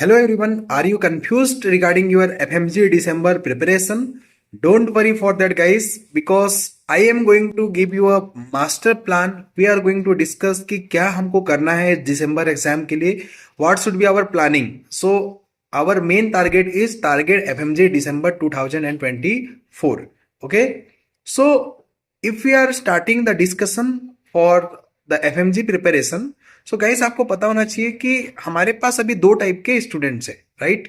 Hello everyone, are you confused regarding your FMG December preparation? Don't worry for that guys because I am going to give you a master plan. We are going to discuss कि क्या हमको करना है दिसंबर exam के लिए. What should be our planning? So our main target is target FMG December 2024. Okay. So if we are starting the discussion for the FMG preparation, so guys आपको पता होना चाहिए कि हमारे पास अभी दो टाइप के स्टूडेंट्स हैं, राइट.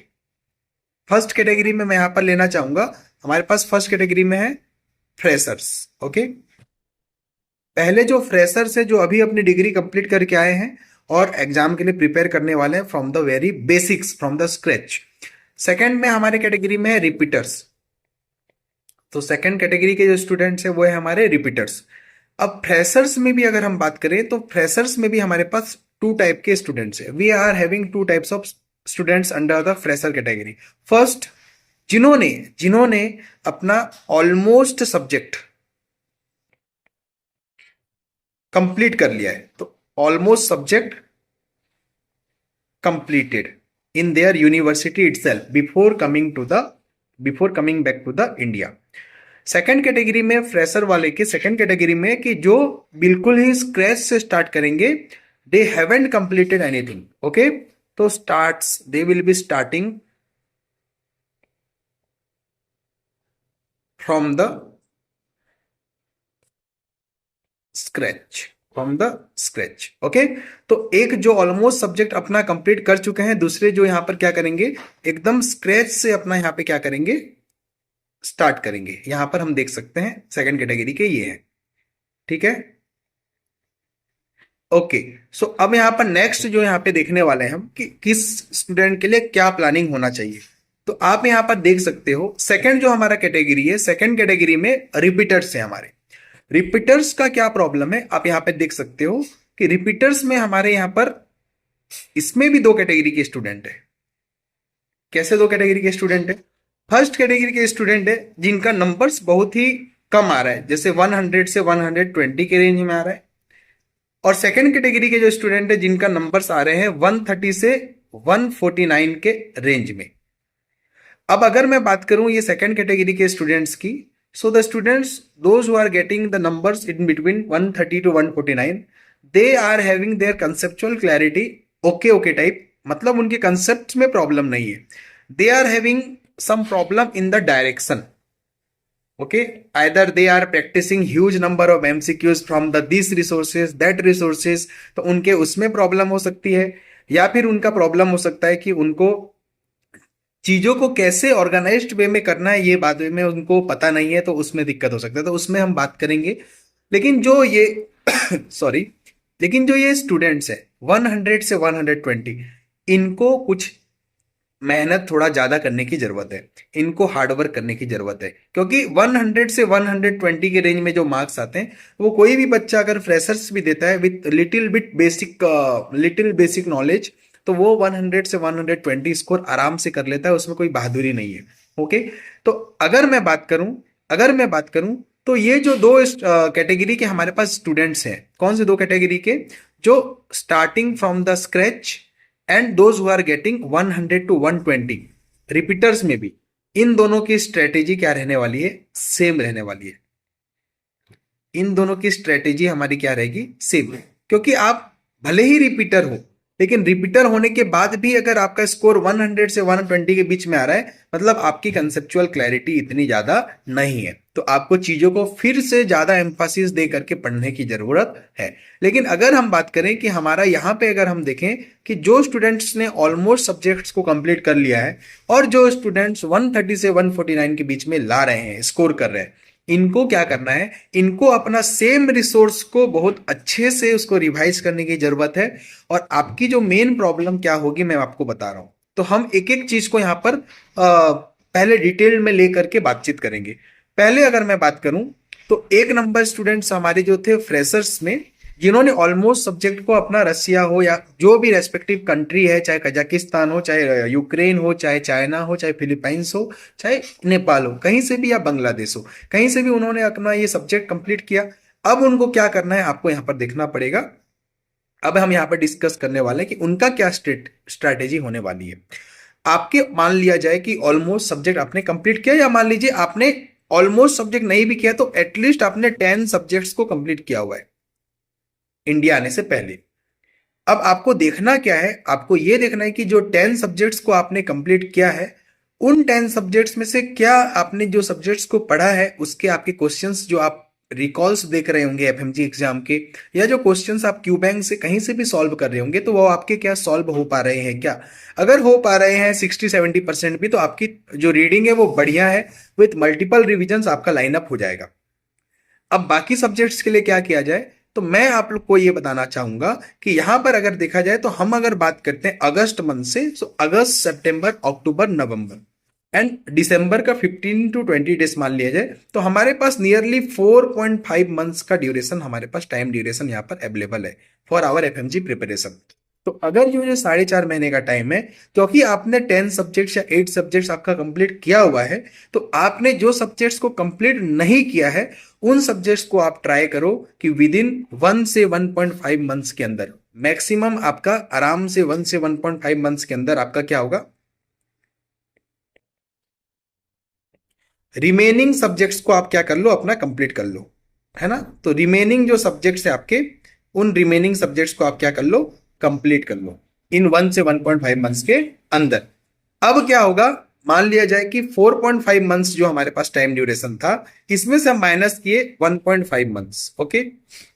फर्स्ट कैटेगरी में मैं यहां पर लेना चाहूंगा, हमारे पास फर्स्ट कैटेगरी में है फ्रेशर्स. ओके, पहले जो फ्रेशर्स है जो अभी अपनी डिग्री कंप्लीट करके आए हैं और एग्जाम के लिए प्रिपेयर करने वाले हैं from the very basics, from the scratch. Second में हमारे कैटेगरी में है रिपीटर्स. तो सेकेंड कैटेगरी के जो स्टूडेंट्स है वो है हमारे रिपीटर्स. अब फ्रेशर्स में भी अगर हम बात करें तो फ्रेशर्स में भी हमारे पास टू टाइप के स्टूडेंट्स है. We are having two types of students under the fresher category. First, जिन्होंने जिन्होंने अपना ऑलमोस्ट सब्जेक्ट कंप्लीट कर लिया है. तो almost subject completed in their university itself before coming back to the India. Second category में fresher वाले के सेकेंड कैटेगरी में कि जो बिल्कुल ही स्क्रैच से स्टार्ट करेंगे, they haven't completed anything. Okay, तो they will be starting from the scratch. Okay, तो एक जो ऑलमोस्ट सब्जेक्ट अपना कंप्लीट कर चुके हैं, दूसरे जो यहां पर क्या करेंगे, एकदम स्क्रैच से अपना यहां पे क्या करेंगे, स्टार्ट करेंगे. यहां पर हम देख सकते हैं सेकंड कैटेगरी के ये हैं. ठीक है, ओके. सो अब यहां पर नेक्स्ट जो यहां पे देखने वाले हैं हम कि किस स्टूडेंट के लिए क्या प्लानिंग होना चाहिए. तो आप यहां पर देख सकते हो सेकंड जो हमारा कैटेगरी है, सेकंड कैटेगरी में रिपीटर्स है. हमारे रिपीटर्स का क्या प्रॉब्लम है आप यहां पे देख सकते हो कि रिपीटर्स में हमारे यहां पर इसमें भी दो कैटेगरी के स्टूडेंट है. कैसे दो कैटेगरी के स्टूडेंट है? फर्स्ट कैटेगरी के स्टूडेंट है जिनका नंबर्स बहुत ही कम आ रहा है, जैसे 100 से 120 के रेंज में आ रहा है. और सेकंड कैटेगरी के जो स्टूडेंट है जिनका नंबर्स आ रहे हैं 130 से 149 के रेंज में. अब अगर मैं बात करूं ये सेकंड कैटेगरी के स्टूडेंट्स की, so the students those who are getting the numbers in between 130 to 149, they are having their conceptual clarity okay type, मतलब उनके कंसेप्ट में प्रॉब्लम नहीं है. They are having some problem in the direction. Okay, either they are practicing huge number of MCQs from these resources, that resources, तो उनके उसमें problem हो सकती है, या फिर उनका प्रॉब्लम हो सकता है कि उनको चीजों को कैसे ऑर्गेनाइज्ड वे में करना है ये बाद में उनको पता नहीं है, तो उसमें दिक्कत हो सकता है. तो उसमें हम बात करेंगे. लेकिन जो ये सॉरी लेकिन जो ये स्टूडेंट्स है 100 से 120, इनको कुछ मेहनत थोड़ा ज्यादा करने की जरूरत है, इनको हार्डवर्क करने की जरूरत है. क्योंकि 100 से 120 के रेंज में जो मार्क्स आते हैं वो कोई भी बच्चा अगर फ्रेशर्स भी देता है विथ लिटिल बेसिक नॉलेज, तो वो 100 से 120 स्कोर आराम से कर लेता है, उसमें कोई बहादुरी नहीं है. ओके, तो अगर मैं बात करूं तो ये जो दो कैटेगरी के हमारे पास स्टूडेंट्स हैं, कौन से दो कैटेगरी के, जो starting from the scratch and those who are getting 100 to 120, repeaters में भी इन दोनों की स्ट्रेटेजी क्या रहने वाली है, सेम रहने वाली है. इन दोनों की स्ट्रेटेजी हमारी क्या रहेगी, सेम. क्योंकि आप भले ही रिपीटर हो, लेकिन रिपीटर होने के बाद भी अगर आपका स्कोर 100 से 120 के बीच में आ रहा है, मतलब आपकी कंसेप्चुअल क्लैरिटी इतनी ज्यादा नहीं है, तो आपको चीजों को फिर से ज्यादा एम्फासिस दे करके पढ़ने की जरूरत है. लेकिन अगर हम बात करें कि हमारा यहाँ पे अगर हम देखें कि जो स्टूडेंट्स ने ऑलमोस्ट सब्जेक्ट्स को कंप्लीट कर लिया है और जो स्टूडेंट्स 130 से 149 के बीच में ला रहे हैं, स्कोर कर रहे हैं, इनको क्या करना है, इनको अपना सेम रिसोर्स को बहुत अच्छे से उसको रिवाइज करने की जरूरत है. और आपकी जो मेन प्रॉब्लम क्या होगी मैं आपको बता रहा हूं. तो हम एक एक चीज को यहां पर पहले डिटेल में लेकर के बातचीत करेंगे. पहले अगर मैं बात करूं तो एक नंबर स्टूडेंट्स हमारे जो थे फ्रेशर्स में, जिन्होंने ऑलमोस्ट सब्जेक्ट को अपना रसिया हो या जो भी रेस्पेक्टिव कंट्री है, चाहे कजाकिस्तान हो, चाहे यूक्रेन हो, चाहे चाइना हो, चाहे फिलीपाइंस हो, चाहे नेपाल हो, कहीं से भी, या बांग्लादेश हो, कहीं से भी उन्होंने अपना ये सब्जेक्ट कंप्लीट किया. अब उनको क्या करना है आपको यहां पर देखना पड़ेगा. अब हम यहाँ पर डिस्कस करने वाले हैं कि उनका क्या स्ट्रैटेजी होने वाली है। आपके मान लिया जाए कि ऑलमोस्ट सब्जेक्ट आपने कंप्लीट किया, या मान लीजिए आपने ऑलमोस्ट सब्जेक्ट नहीं भी किया तो एटलीस्ट आपने 10 सब्जेक्ट्स को कंप्लीट किया हुआ है इंडिया आने से पहले। अब आपको देखना क्या है, आपको यह देखना है कि जो 10 सब्जेक्ट्स को आपने कंप्लीट किया है, उन 10 सब्जेक्ट्स में से क्या आपने जो सब्जेक्ट्स को पढ़ा है उसके आपके क्वेश्चंस जो आप रिकॉल्स देख रहे होंगे एफएमजी एग्जाम के, या जो क्वेश्चंस आप क्यू बैंक से कहीं से भी सॉल्व कर रहे होंगे, तो वो आपके क्या सॉल्व हो पा रहे हैं क्या? अगर हो पा रहे हैं 60-70% भी, तो आपकी जो रीडिंग है वो बढ़िया है, विथ मल्टीपल रिविजन आपका लाइनअप हो जाएगा। अब बाकी सब्जेक्ट्स के लिए क्या किया जाए, तो मैं आप लोग को ये बताना चाहूंगा कि यहां पर अगर देखा जाए तो हम अगर बात करते हैं अगस्त मंथ से, तो अगस्त, सितंबर, अक्टूबर, नवंबर एंड दिसंबर का 15 to 20 डेज मान लिया जाए, तो हमारे पास नियरली 4.5 मंथ्स का ड्यूरेशन, हमारे पास टाइम ड्यूरेशन यहाँ पर अवेलेबल है फॉर आवर एफएमजी प्रिपरेशन। तो अगर जो 4.5 महीने का टाइम है, क्योंकि आपने 10 सब्जेक्ट्स या 8 सब्जेक्ट्स आपका कंप्लीट किया हुआ है, तो आपने जो सब्जेक्ट्स को कंप्लीट नहीं किया है उन सब्जेक्ट्स को आप ट्राई करो कि विद इन 1 से 1.5 मंथ्स के अंदर, मैक्सिमम आपका आराम से 1 से 1.5 मंथ्स के अंदर आपका क्या होगा, रिमेनिंग सब्जेक्ट्स को आप क्या कर लो, अपना कंप्लीट कर लो, है ना। तो रिमेनिंग जो सब्जेक्ट्स है आपके, उन रिमेनिंग सब्जेक्ट्स को आप क्या कर लो, कंप्लीट कर लो इन 1 से 1.5 मंथ्स के अंदर। अब क्या होगा, मान लिया जाए कि 4.5 मंथ्स जो हमारे पास टाइम ड्यूरेशन था, इसमें से हम माइनस किए 1.5 मंथ्स, ओके।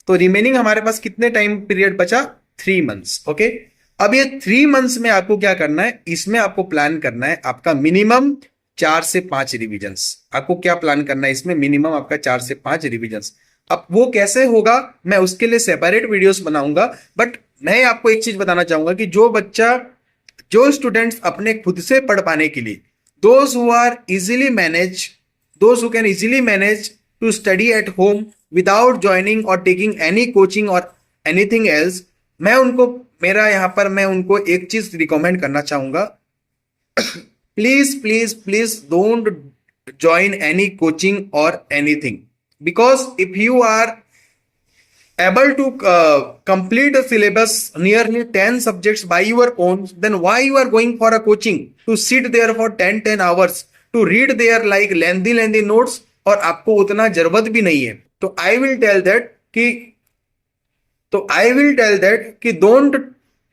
तो रिमेनिंग हमारे पास कितने टाइम पीरियड बचा, 3 मंथ्स, ओके। अब ये 3 मंथ्स में आपको क्या करना है, इसमें आपको प्लान करना है आपका मिनिमम 4 से 5 रिविजन्स। आपको क्या प्लान करना है इसमें, मिनिमम आपका 4 से 5 रिविजन्स। अब वो कैसे होगा, मैं उसके लिए सेपरेट वीडियोस बनाऊंगा, बट मैं आपको एक चीज बताना चाहूंगा कि जो स्टूडेंट्स अपने खुद से पढ़ पाने के लिए, those who are easily manage, those who can easily manage to study at home without joining और टेकिंग एनी कोचिंग और एनीथिंग एल्स, मैं उनको, मेरा यहां पर मैं उनको एक चीज रिकमेंड करना चाहूंगा, please don't join any coaching or anything, because if you are able to complete a syllabus nearly 10 subjects by your own, then why you are going for a coaching to sit there for 10 hours to read their like lengthy notes, और आपको उतना जरूरत भी नहीं है। तो आई will tell that कि don't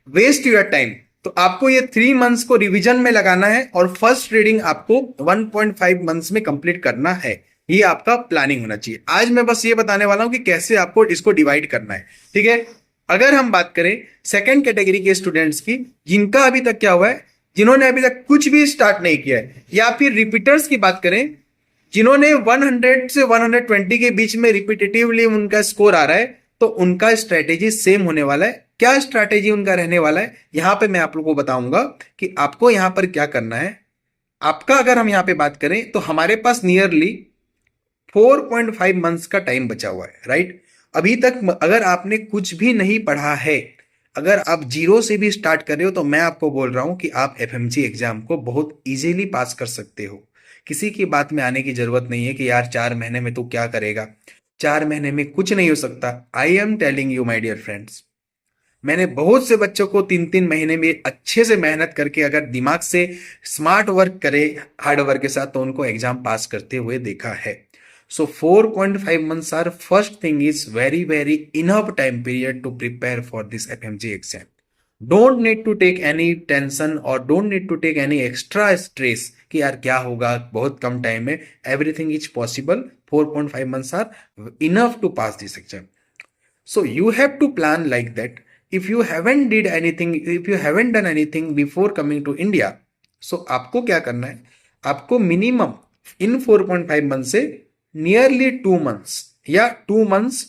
waste your time. तो आपको ये 3 मंथ्स को रिवीजन में लगाना है और फर्स्ट रीडिंग आपको 1.5 मंथ्स में कंप्लीट करना है। ये आपका प्लानिंग होना चाहिए। आज मैं बस ये बताने वाला हूं कि कैसे आपको इसको डिवाइड करना है, ठीक है। अगर हम बात करें सेकंड कैटेगरी के स्टूडेंट्स की, जिनका अभी तक क्या हुआ है, जिन्होंने अभी तक कुछ भी स्टार्ट नहीं किया है, या फिर रिपीटर्स की बात करें, जिन्होंने 100 से 120 के बीच में रिपीटेटिवली उनका स्कोर आ रहा है, तो उनका स्ट्रेटेजी सेम होने वाला है। क्या स्ट्रैटेजी उनका रहने वाला है, यहां पे मैं आप लोगों को बताऊंगा कि आपको यहां पर क्या करना है। आपका अगर हम यहां पे बात करें तो हमारे पास नियरली 4.5 मंथ्स का टाइम बचा हुआ है, राइट। अभी तक अगर आपने कुछ भी नहीं पढ़ा है, अगर आप जीरो से भी स्टार्ट कर रहे हो, तो मैं आपको बोल रहा हूं कि आप एफएमजी एग्जाम को बहुत इजीली पास कर सकते हो। किसी की बात में आने की जरूरत नहीं है कि यार 4 महीने में तू क्या करेगा, 4 महीने में कुछ नहीं हो सकता। I am telling you my dear friends, मैंने बहुत से बच्चों को 3 महीने में अच्छे से मेहनत करके, अगर दिमाग से स्मार्ट वर्क करे हार्ड वर्क के साथ, तो उनको एग्जाम पास करते हुए देखा है। So 4.5 months are first thing is very enough time period to prepare for this FMG exam. Don't need to take any tension और don't need to take any extra stress कि यार क्या होगा, बहुत कम टाइम में everything is possible. 4.5 months are enough to pass this exam. So you have to plan like that. If you haven't done anything before coming to India, so आपको क्या करना है, आपको मिनिमम इन 4.5 मंथ से nearly 2 months या 2 months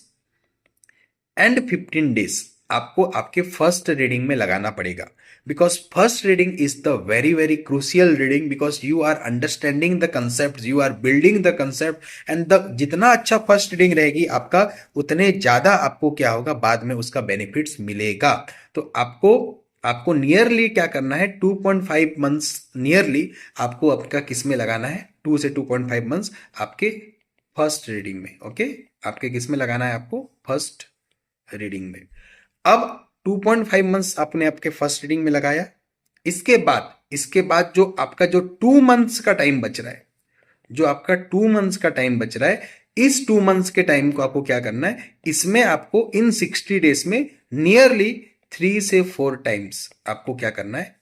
and 15 days आपको आपके first reading में लगाना पड़ेगा। Because first reading is the very crucial reading, because you are understanding the concept, you are building the concept and the जितना अच्छा first reading रहेगी आपका, उतने ज्यादा आपको क्या होगा, बाद में उसका बेनिफिट्स मिलेगा। तो आपको नियरली क्या करना है, 2.5 मंथ्स नियरली आपको आपका किस में लगाना है, 2 से 2.5 मंथ्स आपके फर्स्ट रीडिंग में, ओके। आपके किस में लगाना है, आपको फर्स्ट रीडिंग में। अब 2.5 मंथ्स आपने आपके फर्स्ट रीडिंग में लगाया। इसके बाद जो आपका जो 2 मंथ्स का टाइम बच रहा है, जो आपका 2 मंथ्स का टाइम बच रहा है, इस 2 मंथ्स के टाइम को आपको क्या करना है, इसमें आपको इन 60 डेज में नियरली 3 से 4 टाइम्स आपको क्या करना है,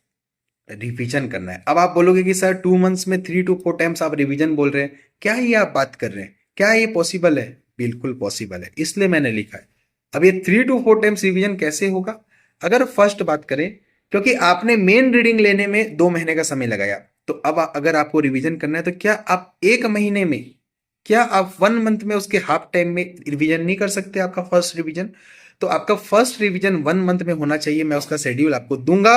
रिवीजन करना है। अब आप बोलोगे कि सर 2 मंथ्स में 3 to 4 टाइम्स आप रिवीजन बोल रहे हैं, क्या ये आप बात कर रहे हैं, क्या ये पॉसिबल है? बिल्कुल पॉसिबल है, इसलिए मैंने लिखा है। अब ये 3 to 4 टाइम्स रिवीजन कैसे होगा? अगर फर्स्ट बात करें, क्योंकि आपने मेन रीडिंग लेने में 2 महीने का समय लगाया, तो अब अगर आपको रिवीजन करना है तो क्या आप 1 महीने में, क्या आप 1 मंथ में उसके हाफ टाइम में रिवीजन नहीं कर सकते आपका फर्स्ट रिवीजन? तो आपका फर्स्ट रिवीजन 1 मंथ में होना चाहिए, मैं उसका शेड्यूल आपको दूंगा।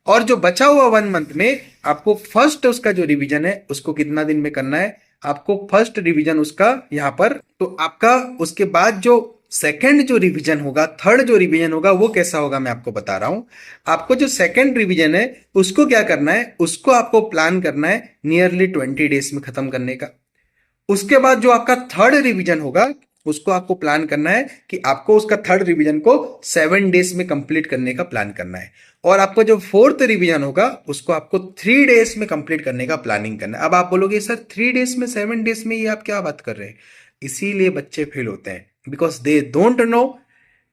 और जो बचा हुआ 1 मंथ में आपको फर्स्ट उसका जो रिवीजन है उसको कितना दिन में करना है, आपको फर्स्ट रिवीजन उसका यहाँ पर, तो आपका उसके बाद जो सेकंड जो रिवीजन होगा, थर्ड जो रिवीजन होगा, वो कैसा होगा मैं आपको बता रहा हूं। आपको जो सेकंड रिवीजन है उसको क्या करना है, उसको आपको प्लान करना है नियरली 20 डेज में खत्म करने का। उसके बाद जो आपका थर्ड रिवीजन होगा उसको आपको प्लान करना है कि आपको उसका थर्ड रिवीजन को 7 डेज में कंप्लीट करने का प्लान करना है। और आपको जो फोर्थ रिवीजन होगा उसको आपको 3 डेज में कंप्लीट करने का प्लानिंग करना है। अब आप बोलोगे सर 3 डेज में 7 डेज में ये आप क्या बात कर रहे हैं? इसीलिए बच्चे फेल होते हैं, बिकॉज दे डोंट नो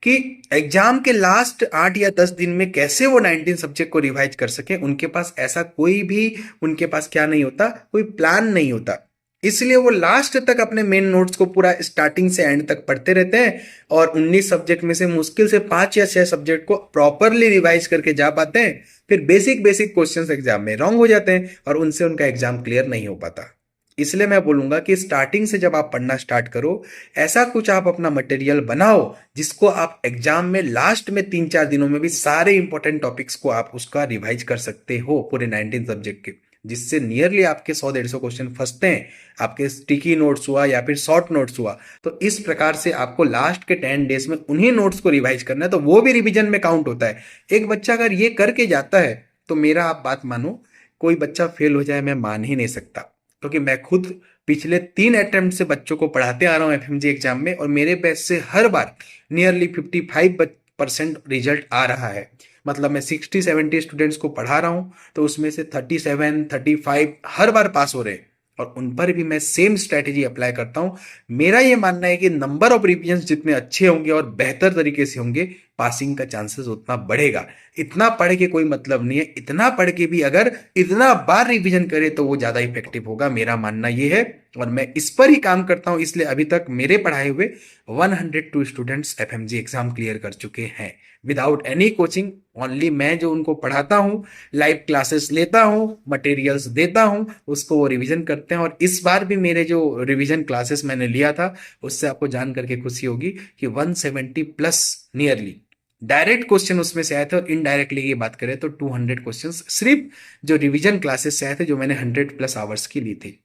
कि एग्जाम के लास्ट 8 या 10 दिन में कैसे वो 19 सब्जेक्ट को रिवाइज कर सके। उनके पास ऐसा कोई भी, उनके पास क्या नहीं होता, कोई प्लान नहीं होता। इसलिए वो लास्ट तक अपने मेन नोट्स को पूरा स्टार्टिंग से एंड तक पढ़ते रहते हैं और 19 सब्जेक्ट में से मुश्किल से 5 या 6 सब्जेक्ट को प्रॉपरली रिवाइज करके जा पाते हैं। फिर बेसिक बेसिक क्वेश्चंस एग्जाम में रॉन्ग हो जाते हैं और उनसे उनका एग्जाम क्लियर नहीं हो पाता। इसलिए मैं बोलूंगा कि स्टार्टिंग से जब आप पढ़ना स्टार्ट करो, ऐसा कुछ आप अपना मटेरियल बनाओ जिसको आप एग्जाम में लास्ट में 3-4 दिनों में भी सारे इंपॉर्टेंट टॉपिक्स को आप उसका रिवाइज कर सकते हो पूरे 19 सब्जेक्ट के, जिससे नियरली आपके 100-150 क्वेश्चन फंसते हैं। आपके स्टिकी नोट्स हुआ या फिर शॉर्ट नोट्स हुआ, तो इस प्रकार से आपको लास्ट के 10 डेज में उन्हीं नोट्स को रिवाइज करना है, तो वो भी रिवीजन में काउंट होता है। एक बच्चा अगर ये करके जाता है तो मेरा आप बात मानो, कोई बच्चा फेल हो जाए मैं मान ही नहीं सकता, क्योंकि मैं खुद पिछले 3 अटेम्प्ट से बच्चों को पढ़ाते आ रहा हूँ एफएमजी एग्जाम में, और मेरे बैच से हर बार नियरली 55% रिजल्ट आ रहा है। मतलब मैं 60-70 स्टूडेंट्स को पढ़ा रहा हूँ, तो उसमें से 37-35 हर बार पास हो रहे हैं, और उन पर भी मैं सेम स्ट्रैटेजी अप्लाई करता हूँ। मेरा ये मानना है कि नंबर ऑफ रिविजन्स जितने अच्छे होंगे और बेहतर तरीके से होंगे, पासिंग का चांसेस उतना बढ़ेगा। इतना पढ़ के कोई मतलब नहीं है, इतना पढ़ के भी अगर इतना बार रिवीजन करे तो वो ज्यादा इफेक्टिव होगा, मेरा मानना ये है। और मैं इस पर ही काम करता हूं, इसलिए अभी तक मेरे पढ़ाए हुए 102 स्टूडेंट्स एफएमजी एग्जाम क्लियर कर चुके हैं विदाउट एनी कोचिंग। ओनली मैं जो उनको पढ़ाता हूँ, लाइव क्लासेस लेता हूँ, मटेरियल्स देता हूँ, उसको वो रिवीजन करते हैं। और इस बार भी मेरे जो रिवीजन क्लासेस मैंने लिया था, उससे आपको जान करके खुशी होगी कि 170+ नियरली डायरेक्ट क्वेश्चन उसमें से आए थे, और इनडायरेक्टली ये बात करें तो 200 क्वेश्चंस सिर्फ जो रिवीजन क्लासेस से आए थे, जो मैंने 100+ आवर्स की ली थी।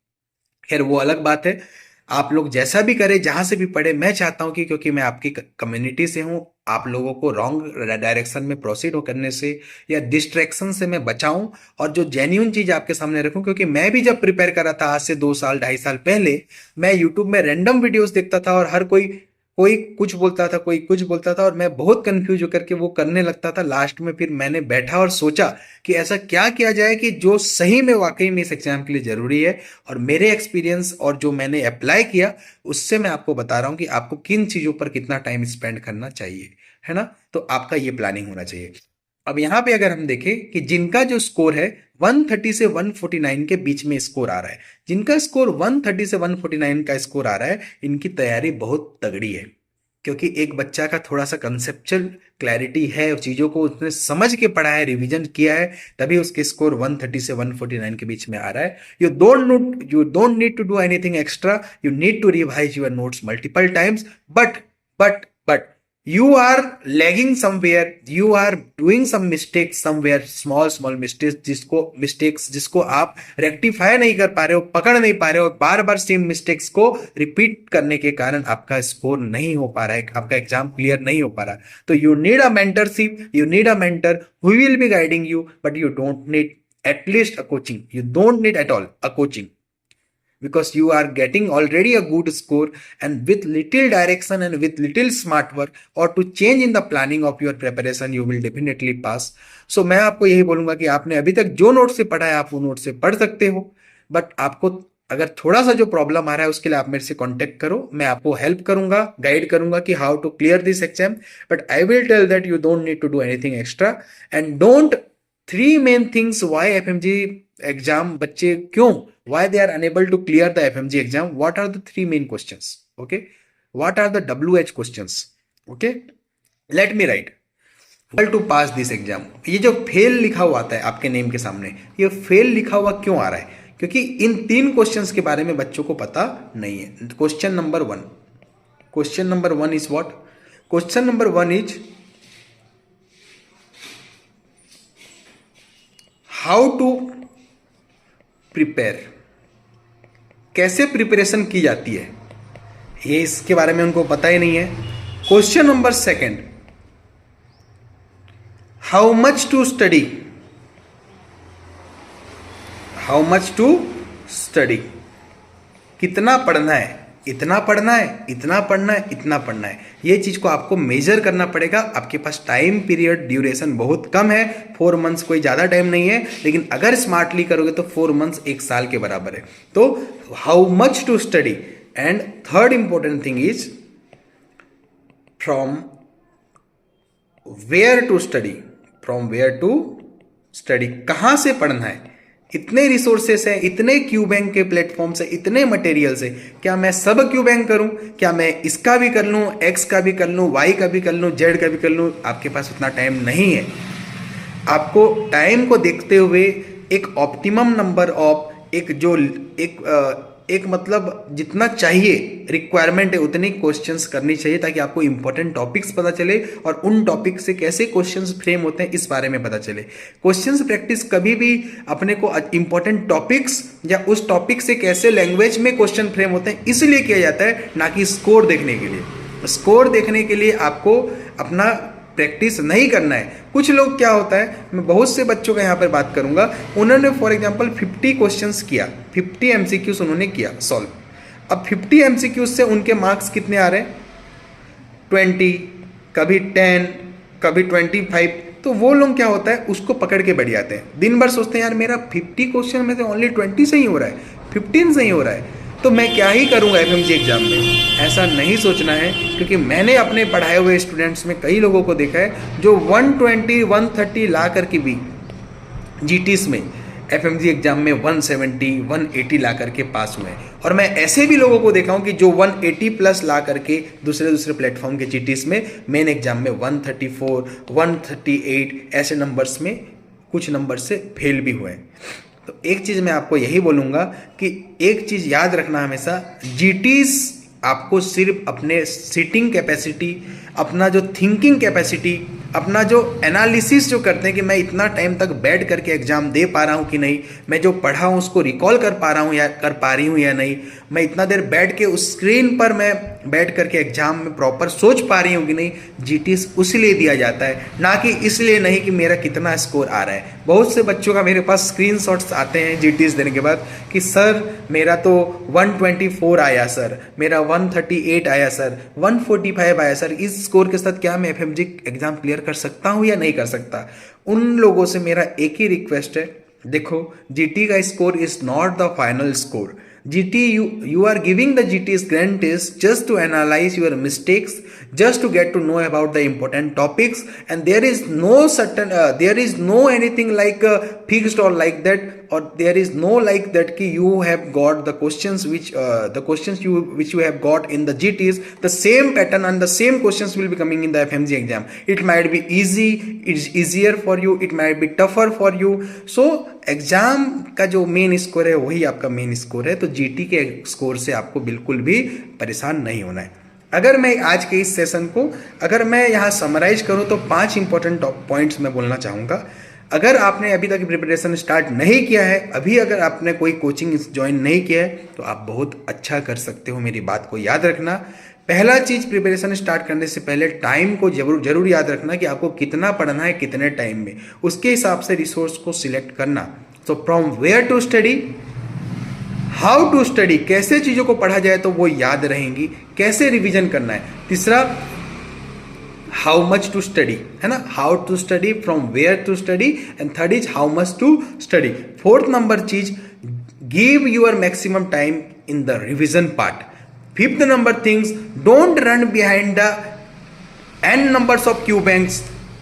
खैर वो अलग बात है, आप लोग जैसा भी करें, जहां से भी पढ़े, मैं चाहता हूं कि क्योंकि मैं आपकी कम्युनिटी से हूं, आप लोगों को रॉन्ग डायरेक्शन में प्रोसीड करने से या डिस्ट्रैक्शन से मैं बचाऊं, और जो जेन्यून चीज आपके सामने रखूं। क्योंकि मैं भी जब प्रिपेयर कर रहा था आज से 2 साल 2.5 साल पहले, मैं यूट्यूब में रैंडम वीडियोस देखता था और हर कोई कोई कुछ बोलता था, कोई कुछ बोलता था, और मैं बहुत कंफ्यूज होकर के वो करने लगता था। लास्ट में फिर मैंने बैठा और सोचा कि ऐसा क्या किया जाए कि जो सही में वाकई में इस एग्जाम के लिए जरूरी है। और मेरे एक्सपीरियंस और जो मैंने अप्लाई किया, उससे मैं आपको बता रहा हूं कि आपको किन चीजों पर कितना टाइम स्पेंड करना चाहिए, है ना। तो आपका ये प्लानिंग होना चाहिए। अब यहां पे अगर हम देखें कि जिनका जो स्कोर है 130 से 149 के बीच में स्कोर आ रहा है, जिनका स्कोर 130 से 149 का स्कोर आ रहा है, इनकी तैयारी बहुत तगड़ी है। क्योंकि एक बच्चा का थोड़ा सा कंसेप्चुअल क्लैरिटी है, चीजों को उसने समझ के पढ़ा है, रिवीजन किया है, तभी उसके स्कोर 130 से 149 के बीच में आ रहा है। You don't need to do anything extra, you need to revise your notes multiple times, but you are lagging somewhere, you are doing some mistakes somewhere, small जिसको आप रेक्टिफाई नहीं कर पा रहे हो, पकड़ नहीं पा रहे हो, बार बार सेम मिस्टेक्स को रिपीट करने के कारण आपका स्कोर नहीं हो पा रहा है, आपका एग्जाम क्लियर नहीं हो पा रहा। तो you need a mentorship, you need a mentor who will be guiding you, but you don't need at least a coaching, you don't need at all a coaching. because you are getting already a good score, and with little direction and with little smart work or to change in the planning of your preparation, you will definitely pass. So मैं आपको यही बोलूंगा कि आपने अभी तक जो note से पढ़ा है आप वो नोट से पढ़ सकते हो, बट आपको अगर थोड़ा सा जो प्रॉब्लम आ रहा है उसके लिए आप मेरे से कांटेक्ट करो, मैं आपको हेल्प करूंगा, गाइड करूंगा कि how to clear this exam. But I will tell that you don't need to do anything extra and don't. Three main things why FMG exam बच्चे क्यों, why they are unable to clear the FMG exam, what are the three main questions, okay, what are the WH questions, okay. Let me write to pass this exam. ये जो fail लिखा हुआ आता है आपके name के सामने, ये फेल लिखा हुआ क्यों आ रहा है? क्योंकि इन 3 क्वेश्चंस के बारे में बच्चों को पता नहीं है. Question number 1 is what? Question number 1 is how to prepare, कैसे प्रिपरेशन की जाती है, ये इसके बारे में उनको पता ही नहीं है. Question number 2, how much to study, how much to study, कितना पढ़ना है, इतना पढ़ना है, इतना पढ़ना है, इतना पढ़ना है. ये चीज को आपको मेजर करना पड़ेगा. आपके पास टाइम पीरियड ड्यूरेशन बहुत कम है, 4 मंथ्स कोई ज़्यादा टाइम नहीं है, लेकिन अगर स्मार्टली करोगे तो 4 मंथ्स 1 साल के बराबर है. तो how much to study. And third important thing is from where to study, from where to study, कहाँ से पढ़ना है. इतने रिसोर्सेस हैं, इतने क्यू बैंक के प्लेटफॉर्म्स है, इतने मटेरियल्स है, क्या मैं सब क्यू बैंक करूं? क्या मैं इसका भी कर लूं, एक्स का भी कर लूं, वाई का भी कर लूं, जेड का भी कर लूं? आपके पास उतना टाइम नहीं है. आपको टाइम को देखते हुए एक ऑप्टिमम नंबर ऑफ एक मतलब जितना चाहिए रिक्वायरमेंट है उतने क्वेश्चंस करनी चाहिए, ताकि आपको इंपॉर्टेंट टॉपिक्स पता चले और उन टॉपिक से कैसे क्वेश्चंस फ्रेम होते हैं इस बारे में पता चले. क्वेश्चंस प्रैक्टिस कभी भी अपने को इंपॉर्टेंट टॉपिक्स या उस टॉपिक से कैसे लैंग्वेज में क्वेश्चन फ्रेम होते हैं इसलिए किया जाता है, ना कि स्कोर देखने के लिए. स्कोर देखने के लिए आपको अपना प्रैक्टिस नहीं करना है. कुछ लोग क्या होता है, मैं बहुत से बच्चों का यहाँ पर बात करूंगा, उन्होंने फॉर एग्जांपल 50 क्वेश्चंस किया, 50 MCQs उन्होंने किया सॉल्व. अब 50 MCQs से उनके मार्क्स कितने आ रहे हैं? 20, कभी 10, कभी 25. तो वो लोग क्या होता है उसको पकड़ के बैठ जाते हैं. दिन भर सोचते हैं यार मेरा 50 क्वेश्चन में से ओनली 20 सही हो रहा है, 15 सही हो रहा है, तो मैं क्या ही करूंगा एफएमजी एग्जाम में. ऐसा नहीं सोचना है, क्योंकि मैंने अपने पढ़ाए हुए स्टूडेंट्स में कई लोगों को देखा है जो 120, 130 ला करके भी जीटीस में एफएमजी एग्जाम में 170, 180 ला करके पास हुए हैं. और मैं ऐसे भी लोगों को देखा हूं कि जो 180 प्लस ला करके दूसरे प्लेटफॉर्म के जीटीस में मेन एग्जाम में 134, 138 ऐसे नंबर्स में कुछ नंबर से फेल भी हुए हैं. तो एक चीज़ मैं आपको यही बोलूँगा कि एक चीज़ याद रखना हमेशा, जीटीस आपको सिर्फ अपने सिटिंग कैपेसिटी, अपना जो थिंकिंग कैपेसिटी, अपना जो एनालिसिस जो करते हैं कि मैं इतना टाइम तक बैठ करके एग्जाम दे पा रहा हूँ कि नहीं, मैं जो पढ़ा हूँ उसको रिकॉल कर पा रहा हूँ या कर पा रही हूँ या नहीं, मैं इतना देर बैठ के उस स्क्रीन पर मैं बैठ करके एग्जाम में प्रॉपर सोच पा रही हूँ कि नहीं, जीटीस उसलिए दिया जाता है, ना कि इसलिए नहीं कि मेरा कितना स्कोर आ रहा है. बहुत से बच्चों का मेरे पास स्क्रीनशॉट्स आते हैं जीटीस देने के बाद कि सर मेरा तो 124 आया सर, मेरा 138 आया सर, 145 आया सर, इस स्कोर के साथ क्या मैं एफएमजी एग्जाम क्लियर कर सकता हूँ या नहीं कर सकता. उन लोगों से मेरा एक ही रिक्वेस्ट है, देखो जीटी का score is not the final score. GT, you are giving the GT's grant is just to analyze your mistakes, just to get to know about the important topics, and there is no certain there is no anything like fixed or like that, or there is no like that ki you have got the questions which you have got in the GTs, the same pattern and the same questions will be coming in the FMG exam. It might be easy, it's easier for you, it might be tougher for you. So exam का जो main score है वही आपका main score है. तो GT के score से आपको बिल्कुल भी परेशान नहीं होना है. अगर मैं आज के इस सेशन को अगर मैं यहाँ समराइज करूँ तो 5 इंपॉर्टेंट पॉइंट्स मैं बोलना चाहूँगा. अगर आपने अभी तक प्रिपरेशन स्टार्ट नहीं किया है, अभी अगर आपने कोई कोचिंग ज्वाइन नहीं किया है, तो आप बहुत अच्छा कर सकते हो. मेरी बात को याद रखना. पहला चीज प्रिपरेशन स्टार्ट करने से पहले टाइम को जरूर याद रखना कि आपको कितना पढ़ना है कितने टाइम में, उसके हिसाब से रिसोर्स को सिलेक्ट करना. तो from where to study, how to study, कैसे चीज़ों को पढ़ा जाए तो वो याद रहेंगी, कैसे रिवीजन करना है। तीसरा, हाउ मच टू स्टडी, है ना, how to study, from where to study, and third is how much to study. Fourth number चीज, give your maximum time in the revision part. Fifth number things, don't run behind the n numbers of Q banks,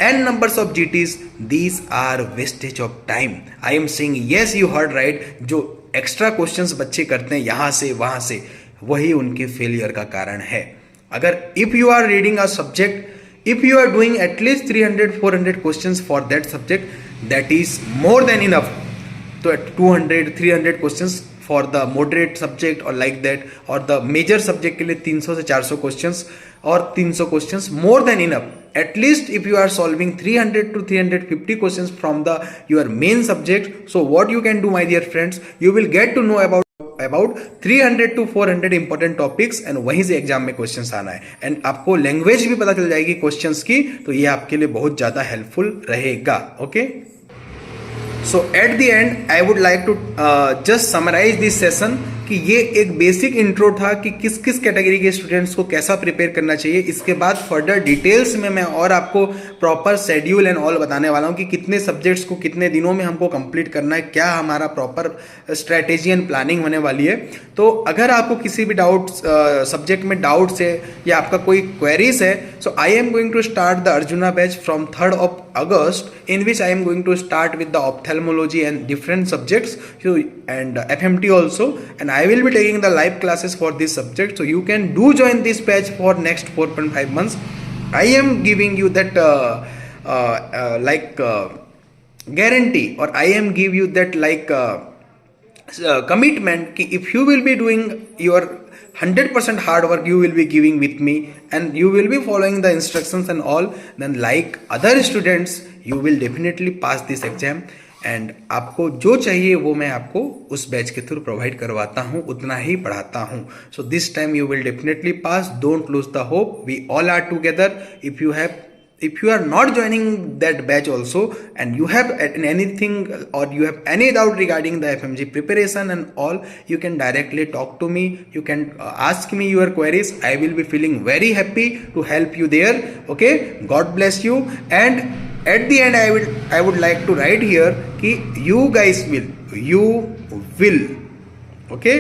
n numbers of GTs. These are wastage of time. I am saying yes, you heard right. जो extra questions बच्चे करते हैं यहाँ से वहाँ से, वही उनके फेलियर का कारण है। अगर if you are reading a subject, if you are doing at least 300-400 questions for that subject, that is more than enough. So at 200-300 questions for the moderate subject or like that, or the major subject के लिए 300 से 400 questions और 300 questions, more than enough. At least if you are solving 300 to 350 questions from the your main subject, so what you can do, my dear friends, you will get to know about 300 to 400 important topics, and वहीं से exam में questions आना है, and आपको language भी पता चल जाएगी क्वेश्चंस की, तो ये आपके लिए बहुत ज्यादा हेल्पफुल रहेगा। Okay, so at the end I would like to just summarise this session कि ये एक बेसिक इंट्रो था कि किस किस कैटेगरी के स्टूडेंट्स को कैसा प्रिपेयर करना चाहिए। इसके बाद फर्दर डिटेल्स में मैं और आपको प्रॉपर शेड्यूल एंड ऑल बताने वाला हूँ कि कितने सब्जेक्ट्स को कितने दिनों में हमको कंप्लीट करना है, क्या हमारा प्रॉपर स्ट्रैटेजी एंड प्लानिंग होने वाली है। तो अगर आपको किसी भी डाउट सब्जेक्ट में डाउट्स है या आपका कोई क्वेरीज है, so I am going to start the Arjuna batch from 3rd of August, in which I am going to start with the ophthalmology and different subjects, so, and FMT also, and I will be taking the live classes for this subject, so you can do join this batch for next 4.5 months. I am giving you that guarantee, or I am give you that commitment कि if you will be doing your 100% hard work, you will be giving with me and you will be following the instructions and all, then like other students you will definitely pass this exam, and आपको जो चाहिए वो मैं आपको उस batch के through provide करवाता हूँ, उतना ही पढ़ाता हूँ। So this time you will definitely pass, don't lose the hope, we all are together. If you are not joining that batch also and you have anything or you have any doubt regarding the FMG preparation and all, you can directly talk to me. You can ask me your queries. I will be feeling very happy to help you there. Okay, God bless you. And at the end I would like to write here कि you guys will okay,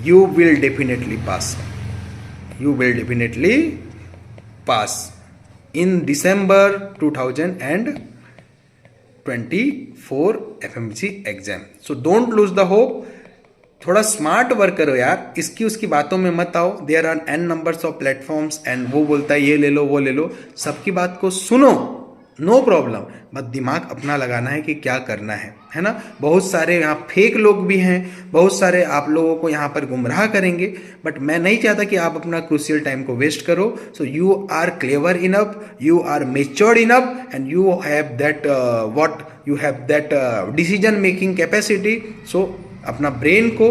you will definitely pass. You will definitely pass in December 2024 FMG exam. So don't lose the hope, थोड़ा smart work करो यार, इसकी उसकी बातों में मत आओ। There are n numbers of platforms and वो बोलता है ये ले लो वो ले लो, सबकी बात को सुनो, नो प्रॉब्लम, बस दिमाग अपना लगाना है कि क्या करना है ना। बहुत सारे यहाँ फेक लोग भी हैं, बहुत सारे आप लोगों को यहाँ पर गुमराह करेंगे, बट मैं नहीं चाहता कि आप अपना क्रूशियल टाइम को वेस्ट करो। So you are clever enough, you are matured enough, and you have that decision making capacity. So अपना ब्रेन को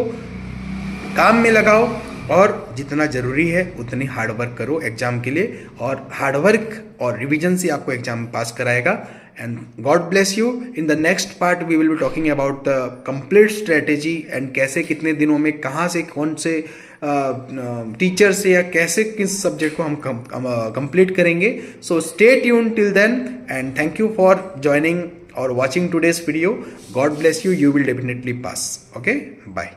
काम में लगाओ और जितना ज़रूरी है उतनी हार्डवर्क करो एग्जाम के लिए, और हार्डवर्क और रिवीजन से आपको एग्जाम पास कराएगा। And God bless you. In the next part we will be talking about the complete strategy and कैसे कितने दिनों में कहाँ से कौन से टीचर से या कैसे किस सब्जेक्ट को हम कंप्लीट करेंगे। So stay tune till then and thank you for joining और watching today's video. God bless you. You will definitely pass. Okay, bye.